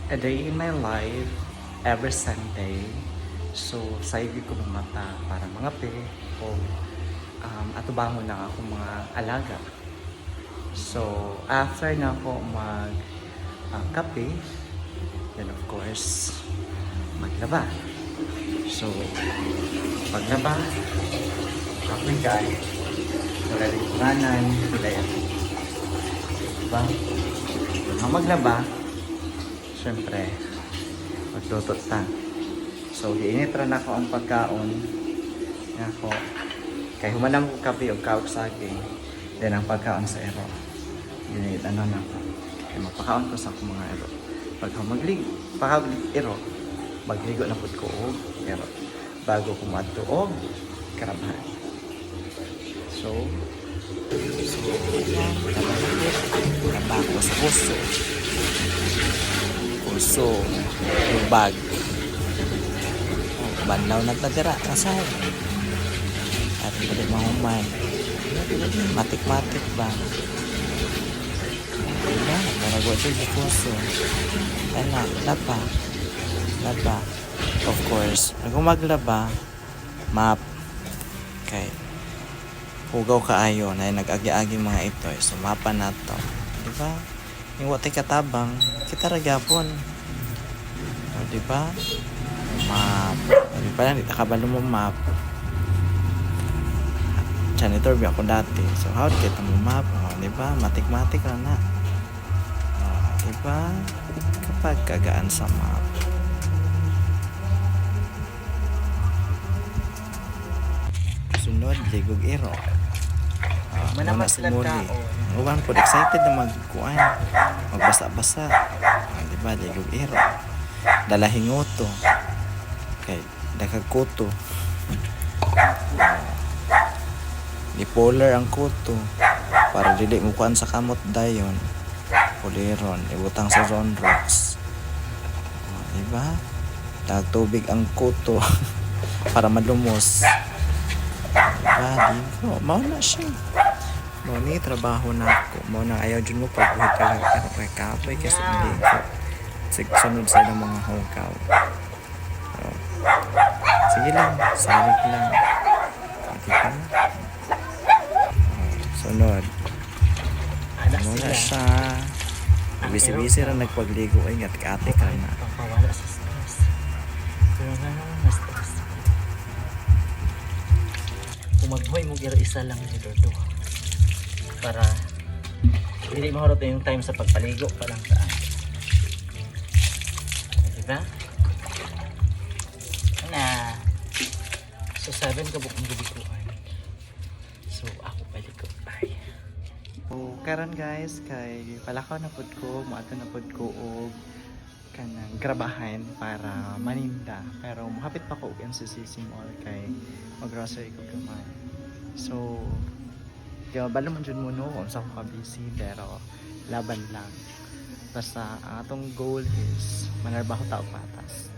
a day in my life every Sunday. So, saigi ko ng mata para mga pe o atubangon na ako mga alaga. So, after na ako kape, then of course, maglaba. So, paglaba, kapigay, wala rin kumanan, wala yan. Diba? Maglaba, syempre, magluto ta. So, giinitra na ko ang pagkaon. Nga ko, kay humanam ko kape o kaog saging. Then ang pagkaon sa ero. Ginit ano na ko. Kaya magpakaon ko sa akong mga ero. Pagka ero, magligo na po ko o ero. Bago ko matuog, karabahan. So, karaba ko sa puso. Puso, yung bag. Banlaw na tadira, kasal. At hindi mahuman. Matik-matik ba? Diba? Marago ito yung puso. Kaya laba. Laba. Of course, kung maglaba, map. Okay. Hugaw kaayo na nag-agi-agi mga ito. So, mapa na to. Diba? Yung wati katabang, kita ragapon. O, diba? Map. Diba? Nakabalo mo map. Janitor biya ko dati. So, how kita mo map? O, diba? Matik-matik na na. O, diba? Kapag kagaan sa map. Sunod, ligog iro. Muna si Muli. Uwan po, excited na magkuhan. Magbasa-basa. Diba, ligog iro. Dalahing uto. Okay, dakagkuto. Dipolar ang kuto. Para dili mo kuhan sa kamot dayon. Puliron. Ibutang sa zone rocks. Diba? Tubig ang kuto. Para malumos. Diba? Dito. Mauna siya. Mo ni trabaho na ako. Mo na ayaw dyan mo pag-uwi ka lang kay kapoy kasi hindi ko sunod sa ilang mga hugaw. So, sige lang. Salig lang. Diba? Sunod. Mo na siya. Bisi-bisi rin nagpagligo. Ay, ngatik-ate ka na. Pawala sa stress. Pero nga naman na stress. Kung magbuhay mo gira isa lang ni Dodo. Para hindi maharot yung time sa pagpaligo pa lang saan. Diba? Na. So 7 ka bukong gubikuan. So ako paligo. Bye. So, karon guys, kay palakaw na pod ko, maato na pod ko og kanang grabahan para maninda. Pero mahapit pa ko og NCCC Mall kay mag-grocery ko gamay. So, kaya bala man dyan mo no, kung saan ko busy, pero laban lang. Basta ang atong goal is manarbaho tao patas.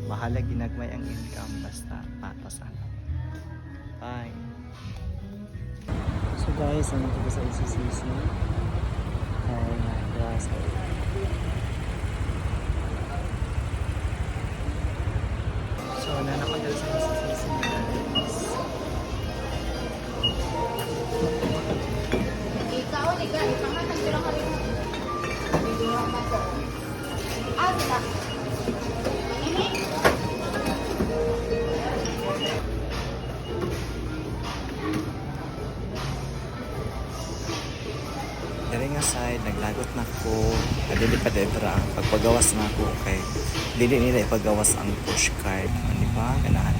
Bahala ginagmay ang income, basta patas ano. Bye! So guys, ano ko sa NCCC? Ay, grocery. So, nanakot dyan sa NCCC guys. Ikaw, liga, ipangatag sila ka rin. Sila. Dari nga side, naglagot na ko. Dili pa dedra ang pagpagawas na ko kay dili nila ipagawas ang push card. Di ba? Ganahan.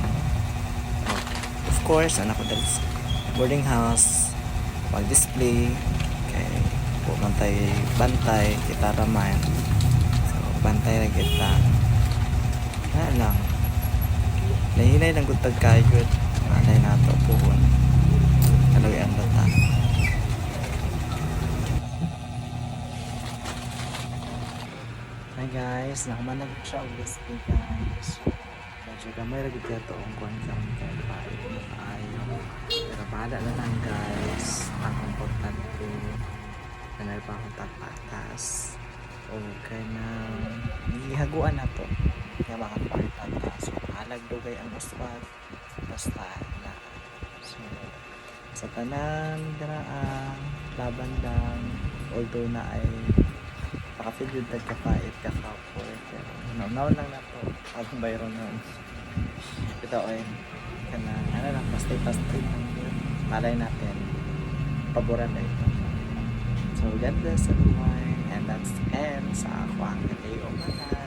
Of course, anak ko dali sa boarding house. Mag-display. Kay pumantay bantay, kita raman. So, bantay na kita. Wala lang. Nahinay lang gutag kayod. Anay na ito puhon. Kaloy ang bata. Hi guys, nakamanag siya og display guys. Medyo gamay ra gid kato ang kuan kami kay maayo. Pero bahala na lang guys. Ang importante nanay pa akong tapatas. Okay na gihaguan na to nga mga kwarta ta. So alag dugay ang uswag basta na. So sa tanan dira laban lang, although na ay pakafeel yun tagkapait kakapoy, pero naunaw lang na to ang bayro nun. Ito ay kana ano lang, pastay lang yun, malay natin paboran na ito. So God bless everyone, and that's the end sa ako ang Kateo Manay.